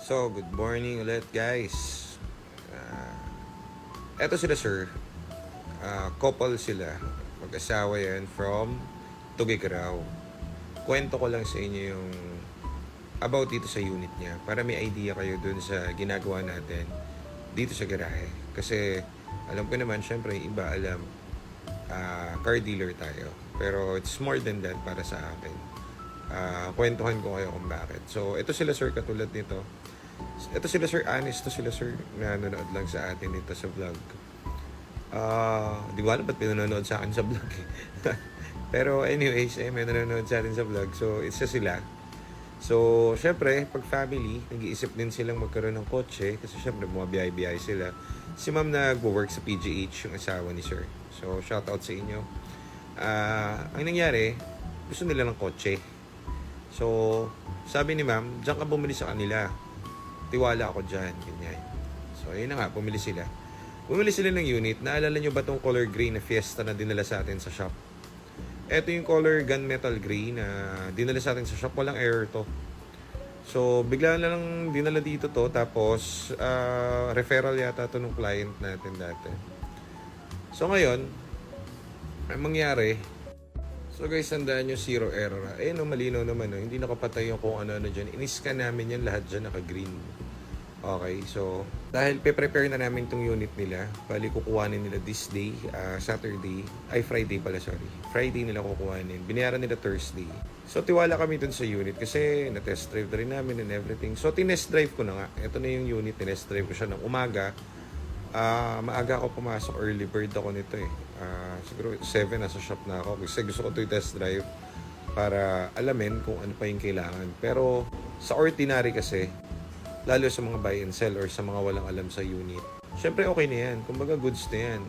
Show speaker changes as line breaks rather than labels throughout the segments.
So, good morning ulit guys. Eto sila sir. Couple sila. Mag-asawa yan from Tuguegarao. Kwento ko lang sa inyo yung about dito sa unit niya para may idea kayo dun sa ginagawa natin dito sa garahe. Kasi alam ko naman, syempre iba alam, car dealer tayo. Pero it's more than that para sa akin. Kwentuhan ko kayo kung bakit. So, ito sila sir katulad nito. Ito sila sir, honest to sila sir na nanonood lang sa atin dito sa vlog. Di ko alam ba't pinanonood sa akin sa vlog eh. Pero anyways, may nanonood sa atin sa vlog. So, isa sila. So, syempre, pag family, nag-iisip din silang magkaroon ng kotse kasi syempre, bumabiyahe-biyahe sila. Si ma'am nag-work sa PGH, yung asawa ni sir. So, shoutout sa inyo. Ang nangyari, gusto nila ng kotse. So, sabi ni ma'am, diyan ka bumili sa kanila. Tiwala ako dyan, ganyan. So, ayun na nga, bumili sila. Bumili sila ng unit. Naalala nyo ba tong color gray na Fiesta na dinala sa atin sa shop? Ito yung color gunmetal gray na dinala sa atin sa shop. Walang error to. So, bigla na lang dinala dito to. Tapos, referral yata to ng client natin dati. So, ngayon, ang mangyari, so guys, tandaan nyo, zero error. No, malinaw naman. No? Hindi nakapatay yung kung ano-ano dyan. Iniscan namin yan, lahat dyan naka-green. Okay, so dahil pe-prepare na namin tong unit nila, bali kukuhanin nila this day, Friday pala, sorry. Friday nila kukuhanin. Binayaran nila Thursday. So tiwala kami dun sa unit kasi na-test drive na rin namin and everything. So tinest drive ko na nga. Ito na yung unit, tinest drive ko siya ng umaga. Maaga ako pumasok, early bird ako nito eh. Siguro 7 nasa shop na ako kasi gusto ko to i-test drive para alamin kung ano pa yung kailangan. Pero sa ordinary kasi, lalo sa mga buy and sell or sa mga walang alam sa unit, syempre okay na yan. Kumbaga goods na yan.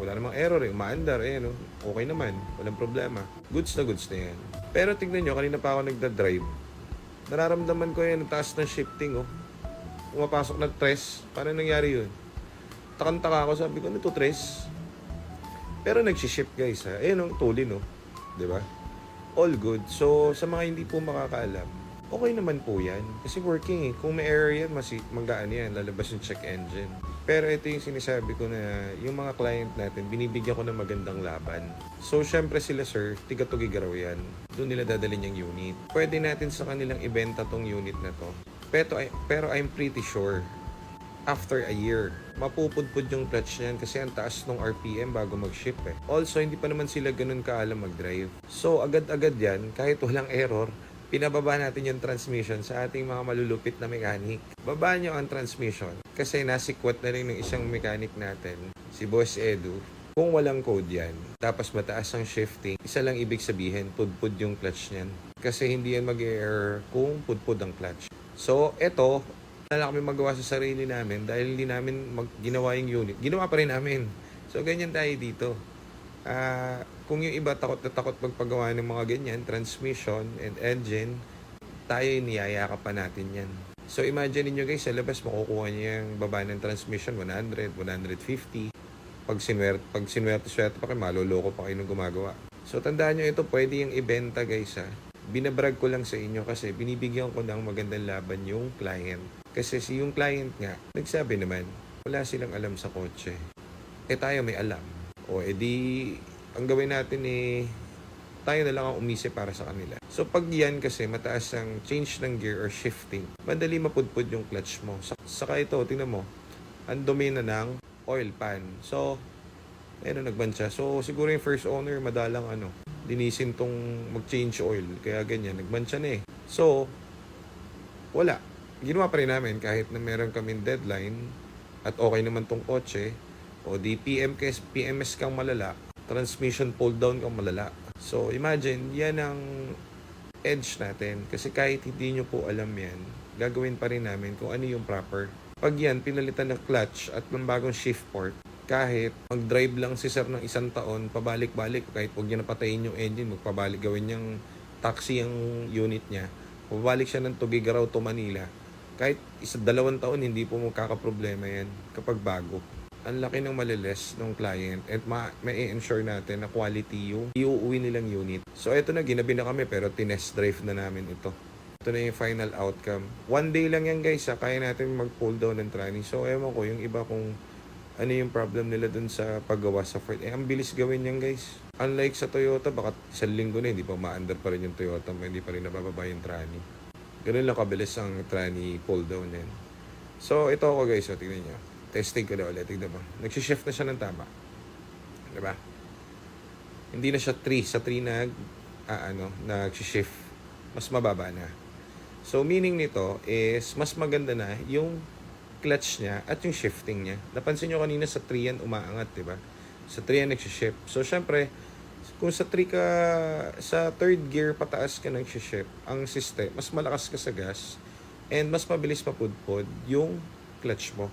Wala namang error eh. Umaandar eh, no? Okay naman. Walang problema. Goods na yan. Pero tignan nyo, kanina pa ako nagda-drive. Nararamdaman ko yan, ang taas ng shifting oh. Pumapasok na tres. Paano nangyari yun? Takang-taka ako, sabi ko, ano to tres? Pero nag-shift guys ha. Ang tulin no. Diba? All good. So, sa mga hindi po makakaalam, okay naman po yan. Kasi working eh. Kung may error yan, magaan yan. Lalabas yung check engine. Pero ito yung sinasabi ko na yung mga client natin, binibigyan ko ng magandang laban. So, syempre sila sir, tiga-Tuguegarao yan. Doon nila dadalhin yung unit. Pwede natin sa kanilang ibenta tong unit na to. Pero I'm pretty sure, after a year, mapupudpud yung clutch niyan kasi ang taas ng RPM bago mag-ship eh. Also, hindi pa naman sila ganun kaalam mag-drive. So, agad-agad yan, kahit walang error, pinababa natin yung transmission sa ating mga malulupit na mechanic. Baba nyo ang transmission kasi nasikwat na rin ng isang mechanic natin, si Boss Edu. Kung walang code yan, tapos mataas ang shifting, isa lang ibig sabihin, pudpud yung clutch niyan. Kasi hindi yan mag-error kung pudpud ang clutch. So, eto, wala kami magawa sa sarili namin dahil hindi namin ginawa yung unit. Ginawa pa rin namin. So, ganyan tayo dito. Kung yung iba takot na takot magpagawa ng mga ganyan, transmission and engine, tayo niyayakap pa natin yan. So imagine niyo guys, sa labas makukuha niyo yung baba ng transmission 100, 150. Pag sinwerte pa kayo, maloloko pa kayo ng gumagawa. So tandaan nyo ito, pwede yung ibenta guys ha. Binabrag ko lang sa inyo kasi binibigyan ko ng magandang laban yung client. Kasi yung client nga, nagsabi naman, wala silang alam sa kotse. Tayo may alam. O edi, ang gawin natin tayo na lang ang umisip para sa kanila. So pag yan kasi mataas ang change ng gear or shifting, madali mapudpud yung clutch mo. Saka ito, tingnan mo, ang dumi na ng oil pan. So, nagban siya. So siguro yung first owner, madalang dinisin tong mag-change oil. Kaya ganyan, nagban siya na eh. So, wala. Ginawa pa rin namin kahit na meron kaming deadline at okay naman tong kotse, o di PMS kang malala, transmission pull down kang malala. So imagine, yan ang edge natin. Kasi kahit hindi nyo po alam yan, gagawin pa rin namin kung ano yung proper. Pag yan, pinalitan ng clutch at ng bagong shift port, kahit mag-drive lang si sir ng 1 taon, pabalik-balik, kahit huwag niya napatayin yung engine, magpabalik, gawin niyang taxi ang unit niya, pabalik siya ng Tuguegarao to Manila, kahit 1-2 taon, hindi po magkakaproblema yan kapag bago. Ang laki ng maliles ng client at may ensure natin na quality yung iuuwi nilang unit. So, eto na, ginabi na kami pero tinest drive na namin ito. Ito na yung final outcome. 1 day lang yan guys, kaya natin mag-pull down ng tranny. So ewan ko yung iba kung ano yung problem nila dun sa paggawa sa Ford. Ang bilis gawin yan guys. Unlike sa Toyota, baka 1 linggo na, hindi pa ma-under pa rin yung Toyota, hindi pa rin nabababa yung tranny. Ganun lang kabilis ang tranny pull down yan. So ito ako guys, tingnan nyo. Testing ko na ulit, tignan mo. Nagsishift na siya ng tama. Diba? Hindi na siya 3. Sa 3 nag-shift. Mas mababa na. So, meaning nito is, mas maganda na yung clutch niya at yung shifting niya. Napansin nyo kanina sa 3 yan umaangat, diba? Sa 3 yan nagsishift. So, syempre, kung sa 3 ka, sa 3rd gear pataas ka nagsishift, ang system, mas malakas ka sa gas and mas mabilis mapudpod yung clutch mo.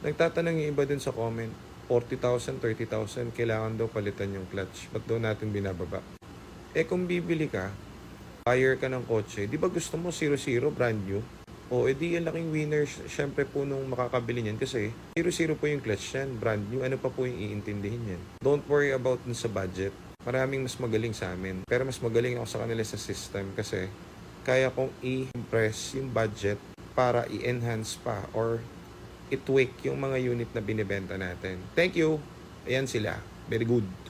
Nagtatanong yung iba din sa comment, 40,000, 30,000, kailangan daw palitan yung clutch. Ba't daw natin binababa? Kung bibili ka, buyer ka ng kotse, di ba gusto mo 0-0, brand new? O, edi yung laking winner, syempre po nung makakabili niyan kasi 0-0 po yung clutch yan, brand new. Ano pa po yung iintindihin yan? Don't worry about dun sa budget. Maraming mas magaling sa amin. Pero mas magaling ako sa kanila sa system kasi kaya kong i-impress yung budget para i-enhance pa or i-tweak yung mga unit na binibenta natin. Thank you! Ayan sila. Very good.